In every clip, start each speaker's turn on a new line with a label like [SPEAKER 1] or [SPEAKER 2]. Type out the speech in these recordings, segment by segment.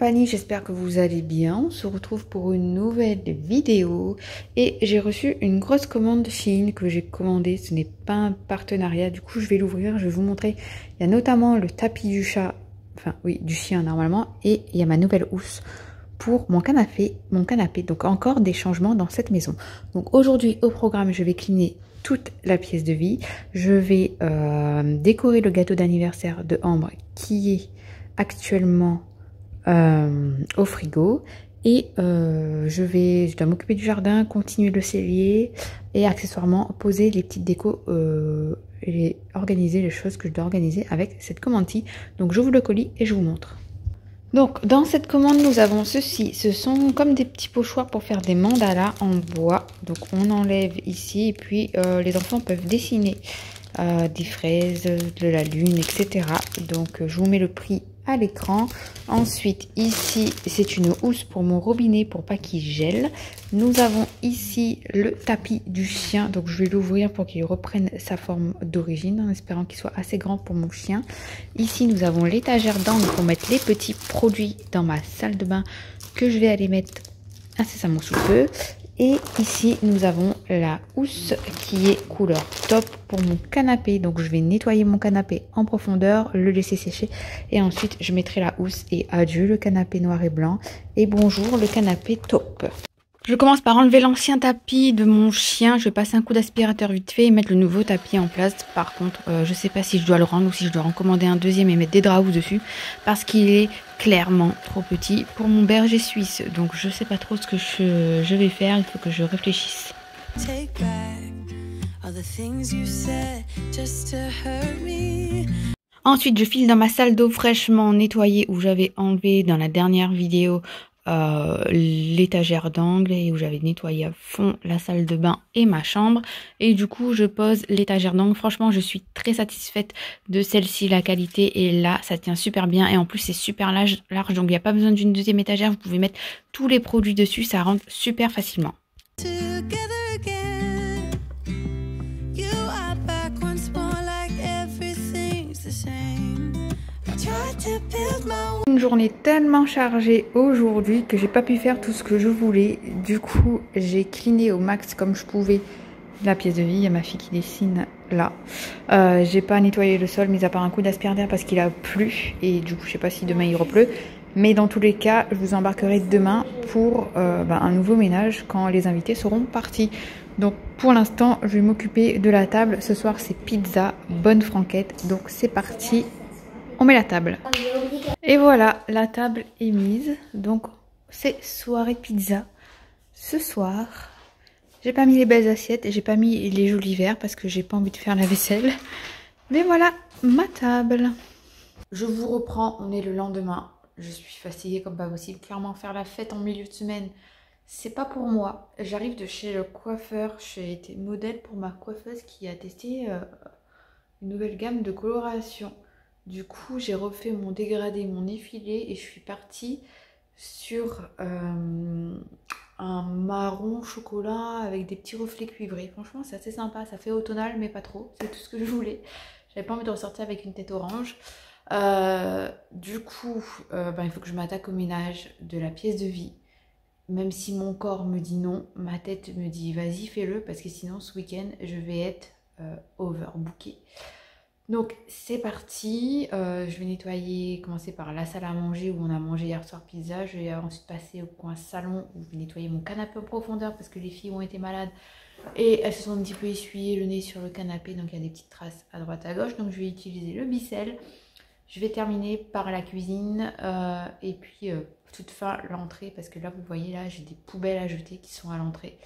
[SPEAKER 1] Fanny, j'espère que vous allez bien. On se retrouve pour une nouvelle vidéo et j'ai reçu une grosse commande Shein que j'ai commandée. Ce n'est pas un partenariat, du coup je vais l'ouvrir, je vais vous montrer. Il y a notamment le tapis du chat, enfin oui, du chien normalement, et il y a ma nouvelle housse pour mon canapé. Donc encore des changements dans cette maison. Donc aujourd'hui au programme, je vais cleaner toute la pièce de vie. Je vais décorer le gâteau d'anniversaire de Ambre qui est actuellement au frigo et je dois m'occuper du jardin, continuer le cellier et accessoirement poser les petites décos et organiser les choses que je dois organiser avec cette commande-ci. Donc j'ouvre le colis et je vous montre. Donc dans cette commande nous avons ceci, ce sont comme des petits pochoirs pour faire des mandalas en bois. Donc on enlève ici et puis les enfants peuvent dessiner des fraises, de la lune, etc. Donc je vous mets le prix à l'écran. Ensuite ici c'est une housse pour mon robinet pour pas qu'il gèle. Nous avons ici le tapis du chien, donc je vais l'ouvrir pour qu'il reprenne sa forme d'origine en espérant qu'il soit assez grand pour mon chien. Ici nous avons l'étagère d'angle pour mettre les petits produits dans ma salle de bain que je vais aller mettre incessamment sous peu. Et ici, nous avons la housse qui est couleur top pour mon canapé. Donc, je vais nettoyer mon canapé en profondeur, le laisser sécher. Et ensuite, je mettrai la housse et adieu le canapé noir et blanc. Et bonjour le canapé top. Je commence par enlever l'ancien tapis de mon chien. Je vais passer un coup d'aspirateur vite fait et mettre le nouveau tapis en place. Par contre, je ne sais pas si je dois le rendre ou si je dois en commander un deuxième et mettre des draps dessus. Parce qu'il est clairement trop petit pour mon berger suisse. Donc je ne sais pas trop ce que je vais faire. Il faut que je réfléchisse. Ensuite, je file dans ma salle d'eau fraîchement nettoyée où j'avais enlevé dans la dernière vidéo l'étagère d'angle et où j'avais nettoyé à fond la salle de bain et ma chambre. Et du coup je pose l'étagère d'angle. Franchement je suis très satisfaite de celle-ci, la qualité est là, ça tient super bien et en plus c'est super large, donc il n'y a pas besoin d'une deuxième étagère, vous pouvez mettre tous les produits dessus, ça rentre super facilement. Une journée tellement chargée aujourd'hui que j'ai pas pu faire tout ce que je voulais. Du coup, j'ai cleané au max comme je pouvais la pièce de vie. Il y a ma fille qui dessine là. J'ai pas nettoyé le sol, mis à part un coup d'aspirateur parce qu'il a plu. Et du coup, je sais pas si demain il repleut. Mais dans tous les cas, je vous embarquerai demain pour un nouveau ménage quand les invités seront partis. Donc pour l'instant, je vais m'occuper de la table. Ce soir, c'est pizza, bonne franquette. Donc c'est parti. On met la table. Et voilà, la table est mise. Donc, c'est soirée pizza. Ce soir, j'ai pas mis les belles assiettes et j'ai pas mis les jolis verres parce que j'ai pas envie de faire la vaisselle. Mais voilà, ma table. Je vous reprends, on est le lendemain. Je suis fatiguée comme pas possible. Clairement, faire la fête en milieu de semaine, c'est pas pour moi. J'arrive de chez le coiffeur. J'ai été modèle pour ma coiffeuse qui a testé une nouvelle gamme de coloration. Du coup, j'ai refait mon dégradé, mon effilé et je suis partie sur un marron chocolat avec des petits reflets cuivrés. Franchement, c'est assez sympa. Ça fait automnal, mais pas trop. C'est tout ce que je voulais. J'avais pas envie de ressortir avec une tête orange. Du coup, il faut que je m'attaque au ménage de la pièce de vie. Même si mon corps me dit non, ma tête me dit vas-y, fais-le. Parce que sinon, ce week-end, je vais être overbookée. Donc c'est parti, je vais nettoyer, commencer par la salle à manger où on a mangé hier soir pizza. Je vais ensuite passer au coin salon où je vais nettoyer mon canapé en profondeur parce que les filles ont été malades et elles se sont un petit peu essuyées le nez sur le canapé, donc il y a des petites traces à droite à gauche. Donc je vais utiliser le Bicel. Je vais terminer par la cuisine et puis toute fin l'entrée parce que là vous voyez là j'ai des poubelles à jeter qui sont à l'entrée.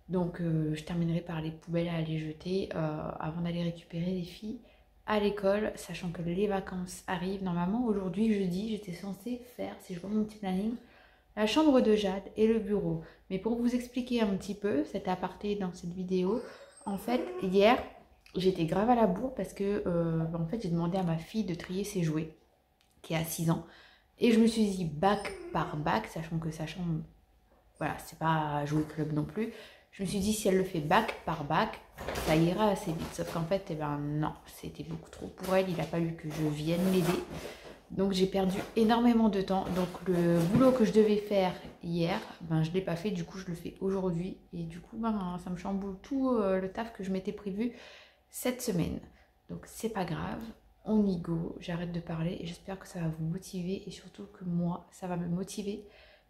[SPEAKER 1] Donc je terminerai par les poubelles à aller jeter avant d'aller récupérer les filles à l'école, sachant que les vacances arrivent. Normalement aujourd'hui jeudi j'étais censée faire, si je vois mon petit planning, la chambre de Jade et le bureau. Mais pour vous expliquer un petit peu cet aparté dans cette vidéo, en fait hier j'étais grave à la bourre parce que en fait j'ai demandé à ma fille de trier ses jouets qui a 6 ans et je me suis dit bac par bac, sachant que sa chambre, voilà, c'est pas jouer club non plus. Je me suis dit si elle le fait bac par bac, ça ira assez vite. Sauf qu'en fait, eh ben non, c'était beaucoup trop pour elle. Il a fallu que je vienne l'aider. Donc j'ai perdu énormément de temps. Donc le boulot que je devais faire hier, ben, je ne l'ai pas fait. Du coup, je le fais aujourd'hui. Et du coup, ben, ça me chamboule tout le taf que je m'étais prévu cette semaine. Donc c'est pas grave. On y go. J'arrête de parler et j'espère que ça va vous motiver. Et surtout que moi, ça va me motiver.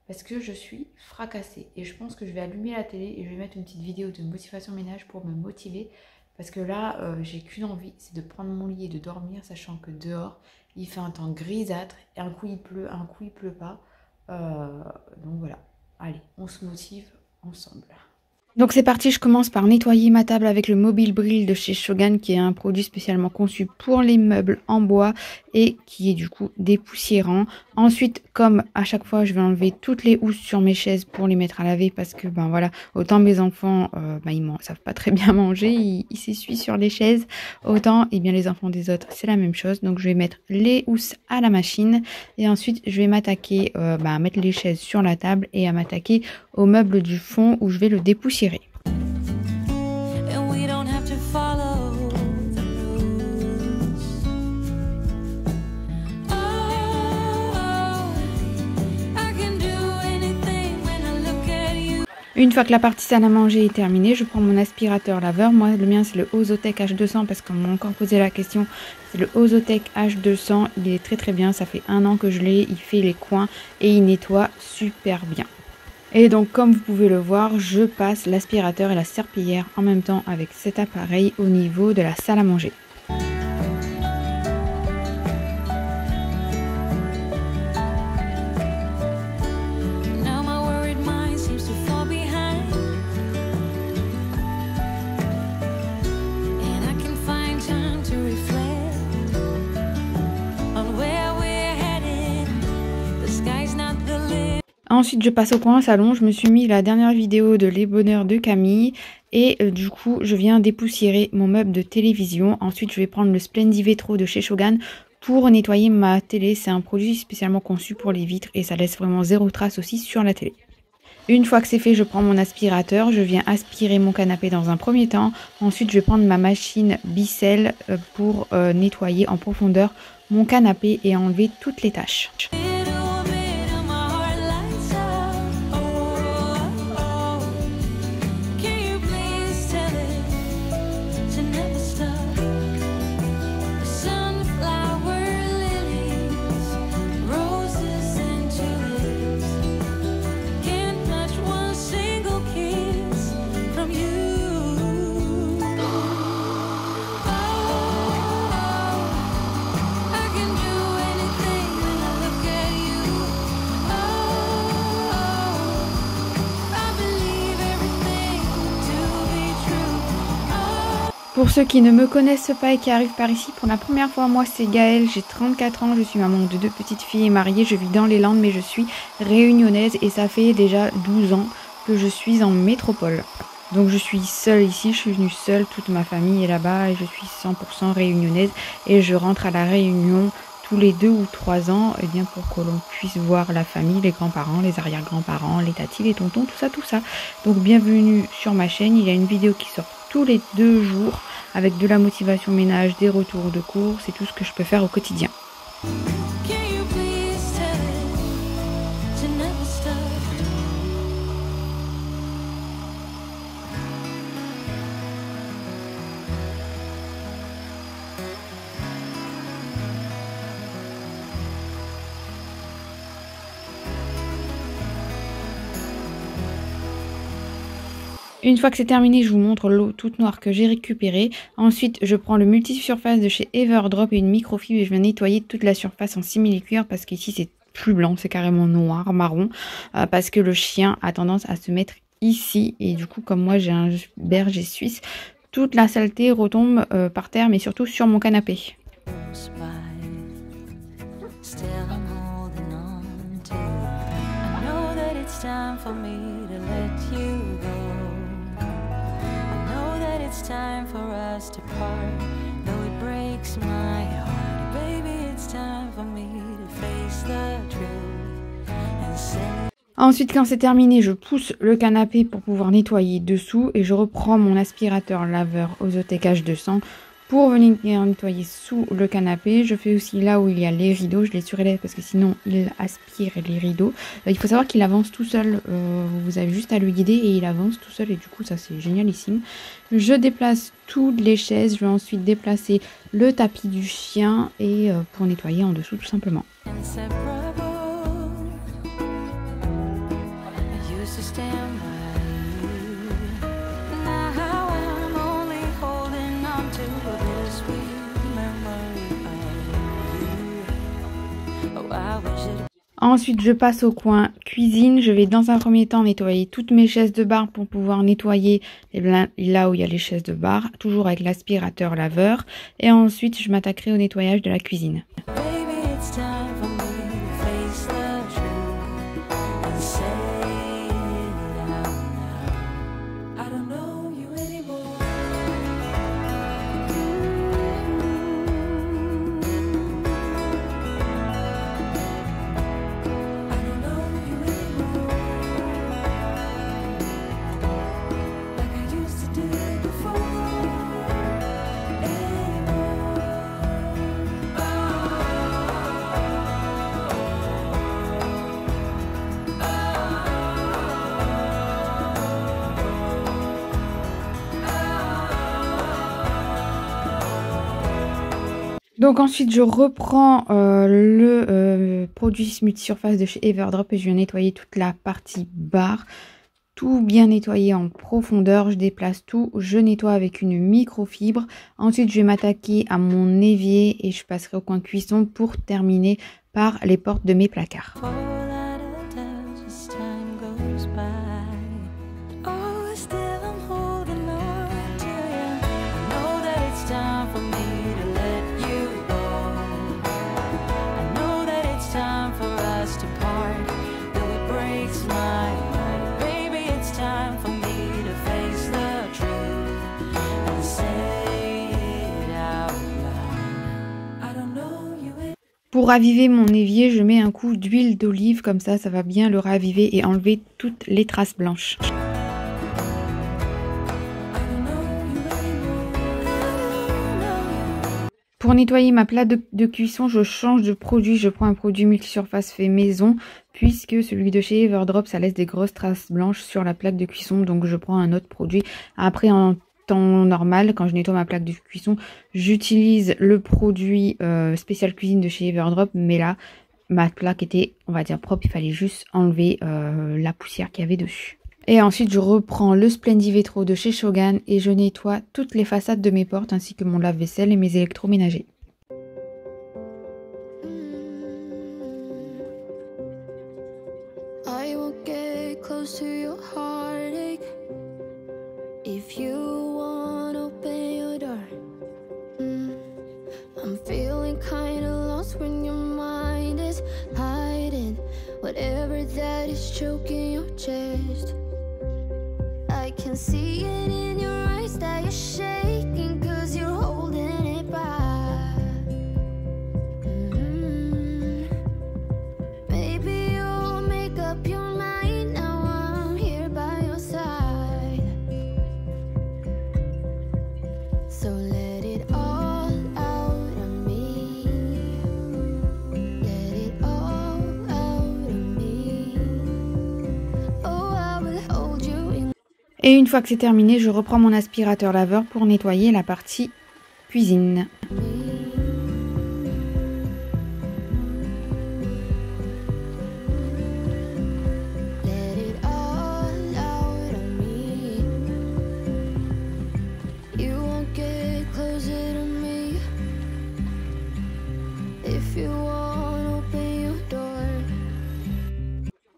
[SPEAKER 1] Parce que je suis fracassée. Et je pense que je vais allumer la télé et je vais mettre une petite vidéo de motivation ménage pour me motiver. Parce que là, j'ai qu'une envie, c'est de prendre mon lit et de dormir, sachant que dehors, il fait un temps grisâtre. Et un coup il pleut, un coup il pleut pas. Donc voilà, allez, on se motive ensemble. Donc c'est parti, je commence par nettoyer ma table avec le Mobile Brill de chez Shogun, qui est un produit spécialement conçu pour les meubles en bois et qui est du coup dépoussiérant. Ensuite, comme à chaque fois, je vais enlever toutes les housses sur mes chaises pour les mettre à laver parce que ben voilà, autant mes enfants, ils savent pas très bien manger, ils s'essuient sur les chaises, autant bien les enfants des autres, c'est la même chose. Donc je vais mettre les housses à la machine et ensuite je vais m'attaquer à mettre les chaises sur la table et à m'attaquer au meuble du fond où je vais le dépoussiérer. Une fois que la partie salle à manger est terminée, je prends mon aspirateur laveur. Moi, le mien, c'est le Ozotec H200 parce qu'on m'a encore posé la question. C'est le Ozotec H200. Il est très très bien. Ça fait 1 an que je l'ai. Il fait les coins et il nettoie super bien. Et donc, comme vous pouvez le voir, je passe l'aspirateur et la serpillière en même temps avec cet appareil au niveau de la salle à manger. Ensuite, je passe au coin salon. Je me suis mis la dernière vidéo de Les Bonheurs de Camille. Et du coup, je viens dépoussiérer mon meuble de télévision. Ensuite, je vais prendre le Splendivetro de chez Shogun pour nettoyer ma télé. C'est un produit spécialement conçu pour les vitres et ça laisse vraiment 0 trace aussi sur la télé. Une fois que c'est fait, je prends mon aspirateur. Je viens aspirer mon canapé dans un premier temps. Ensuite, je vais prendre ma machine Bissell pour nettoyer en profondeur mon canapé et enlever toutes les taches. Pour ceux qui ne me connaissent pas et qui arrivent par ici pour la première fois, moi c'est Gaëlle, j'ai 34 ans, je suis maman de 2 petites filles et mariée, je vis dans les Landes mais je suis réunionnaise et ça fait déjà 12 ans que je suis en métropole. Donc je suis seule ici, je suis venue seule, toute ma famille est là-bas et je suis 100% réunionnaise et je rentre à la Réunion tous les 2 ou 3 ans pour que l'on puisse voir la famille, les grands-parents, les arrière-grands-parents, les tatis, les tontons, tout ça. Donc bienvenue sur ma chaîne, il y a une vidéo qui sort tous les 2 jours avec de la motivation ménage, des retours de cours, c'est tout ce que je peux faire au quotidien. Une fois que c'est terminé, je vous montre l'eau toute noire que j'ai récupérée. Ensuite, je prends le multi-surface de chez Everdrop et une microfibre et je viens nettoyer toute la surface en simili-cuir parce qu'ici c'est plus blanc, c'est carrément noir, marron, parce que le chien a tendance à se mettre ici et du coup comme moi j'ai un berger suisse, toute la saleté retombe par terre mais surtout sur mon canapé. It's time for us to part, though it breaks my heart. Baby, it's time for me to face the truth and say... Ensuite, quand c'est terminé, je pousse le canapé pour pouvoir nettoyer dessous et je reprends mon aspirateur laveur Ozotec H200 Pour venir nettoyer sous le canapé, je fais aussi là où il y a les rideaux. Je les surélève parce que sinon il aspire les rideaux. Il faut savoir qu'il avance tout seul. Vous avez juste à le guider et il avance tout seul. Et du coup ça c'est génialissime. Je déplace toutes les chaises. Je vais ensuite déplacer le tapis du chien et pour nettoyer en dessous tout simplement. Ensuite, je passe au coin cuisine. Je vais dans un premier temps nettoyer toutes mes chaises de bar pour pouvoir nettoyer là où il y a les chaises de bar, toujours avec l'aspirateur laveur. Et ensuite, je m'attaquerai au nettoyage de la cuisine. Donc ensuite je reprends le produit multisurface de chez Everdrop et je viens nettoyer toute la partie barre. Tout bien nettoyer en profondeur, je déplace tout, je nettoie avec une microfibre. Ensuite je vais m'attaquer à mon évier et je passerai au coin cuisson pour terminer par les portes de mes placards. Pour raviver mon évier, je mets un coup d'huile d'olive, comme ça va bien le raviver et enlever toutes les traces blanches. Pour nettoyer ma plaque de cuisson, je change de produit. Je prends un produit multisurface fait maison, puisque celui de chez Everdrop, ça laisse des grosses traces blanches sur la plaque de cuisson. Donc je prends un autre produit. Après, en temps normal, quand je nettoie ma plaque de cuisson, j'utilise le produit spécial cuisine de chez Everdrop. Mais là, ma plaque était, on va dire, propre. Il fallait juste enlever la poussière qu'il y avait dessus. Et ensuite, je reprends le Splendivetro de chez Shogun et je nettoie toutes les façades de mes portes ainsi que mon lave-vaisselle et mes électroménagers.
[SPEAKER 2] I can see it in your eyes that you're shaking 'cause you're holding it back. Maybe you'll make up your mind now I'm here by your side. So let it all out of me. Let it all out of me. Oh, I will hold you in.
[SPEAKER 1] Et une fois que c'est terminé, je reprends mon aspirateur laveur pour nettoyer la partie cuisine.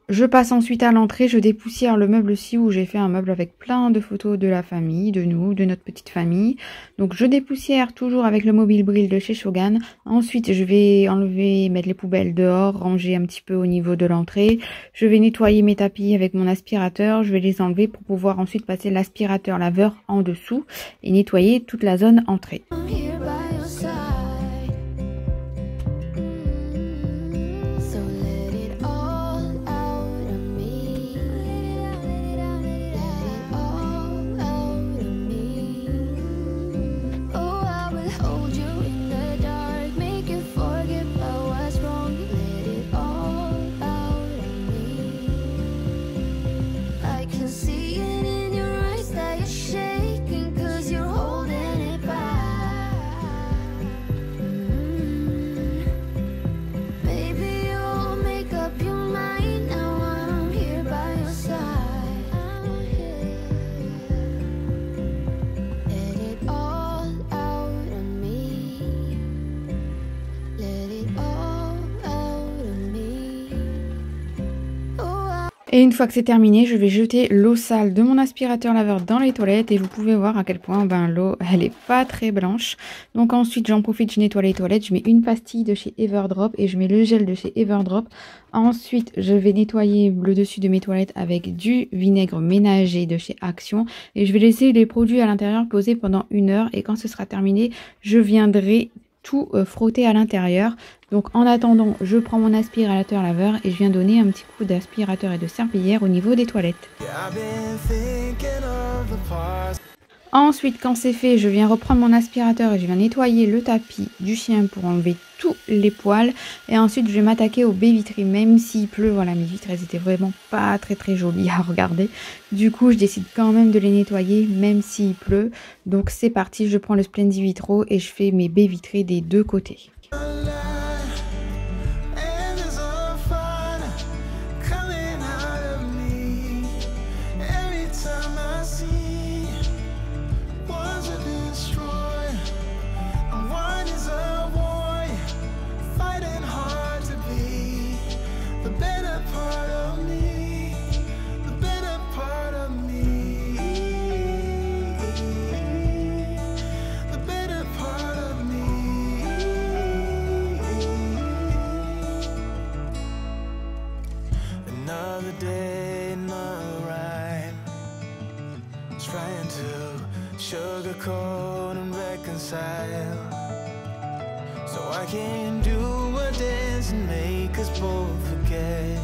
[SPEAKER 1] Je passe ensuite à l'entrée, je dépoussière le meuble-ci où j'ai fait un meuble avec plein de photos de la famille, de nous, de notre petite famille. Donc je dépoussière toujours avec le mobile Brill de chez Shogun. Ensuite je vais enlever, mettre les poubelles dehors, ranger un petit peu au niveau de l'entrée. Je vais nettoyer mes tapis avec mon aspirateur, je vais les enlever pour pouvoir ensuite passer l'aspirateur laveur en dessous et nettoyer toute la zone entrée. Et une fois que c'est terminé, je vais jeter l'eau sale de mon aspirateur laveur dans les toilettes. Et vous pouvez voir à quel point l'eau, elle est pas très blanche. Donc ensuite, j'en profite, je nettoie les toilettes. Je mets une pastille de chez Everdrop et je mets le gel de chez Everdrop. Ensuite, je vais nettoyer le dessus de mes toilettes avec du vinaigre ménager de chez Action. Et je vais laisser les produits à l'intérieur poser pendant 1 heure. Et quand ce sera terminé, je viendrai tout frotter à l'intérieur. Donc en attendant, je prends mon aspirateur laveur et je viens donner un petit coup d'aspirateur et de serpillière au niveau des toilettes. Ensuite, quand c'est fait, je viens reprendre mon aspirateur et je viens nettoyer le tapis du chien pour enlever tous les poils. Et ensuite, je vais m'attaquer aux baies vitrées, même s'il pleut. Voilà, mes vitres, elles étaient vraiment pas très jolies à regarder. Du coup, je décide quand même de les nettoyer, même s'il pleut. Donc c'est parti, je prends le Splendid Vitro et je fais mes baies vitrées des deux côtés.
[SPEAKER 3] Another day, another rhyme, trying to sugarcoat and reconcile, so I can do a dance and make us both forget,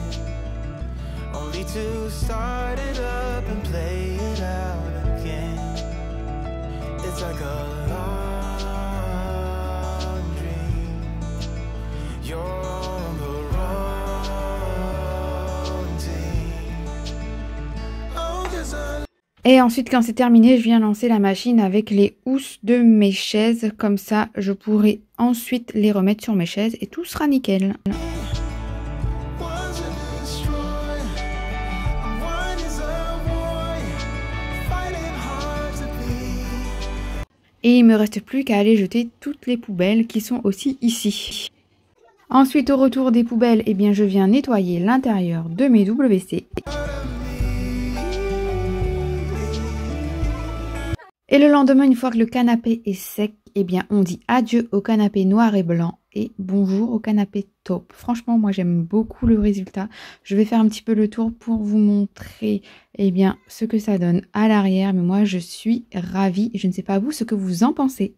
[SPEAKER 3] only to start it up and play it out again. It's like a long dream. You're on the
[SPEAKER 1] Et ensuite, quand c'est terminé, je viens lancer la machine avec les housses de mes chaises. Comme ça, je pourrai ensuite les remettre sur mes chaises et tout sera nickel. Et il me reste plus qu'à aller jeter toutes les poubelles qui sont aussi ici. Ensuite, au retour des poubelles, eh bien, je viens nettoyer l'intérieur de mes WC. Et le lendemain, une fois que le canapé est sec, eh bien, on dit adieu au canapé noir et blanc et bonjour au canapé taupe. Franchement, moi, j'aime beaucoup le résultat. Je vais faire un petit peu le tour pour vous montrer, eh bien, ce que ça donne à l'arrière. Mais moi, je suis ravie. Je ne sais pas vous ce que vous en pensez.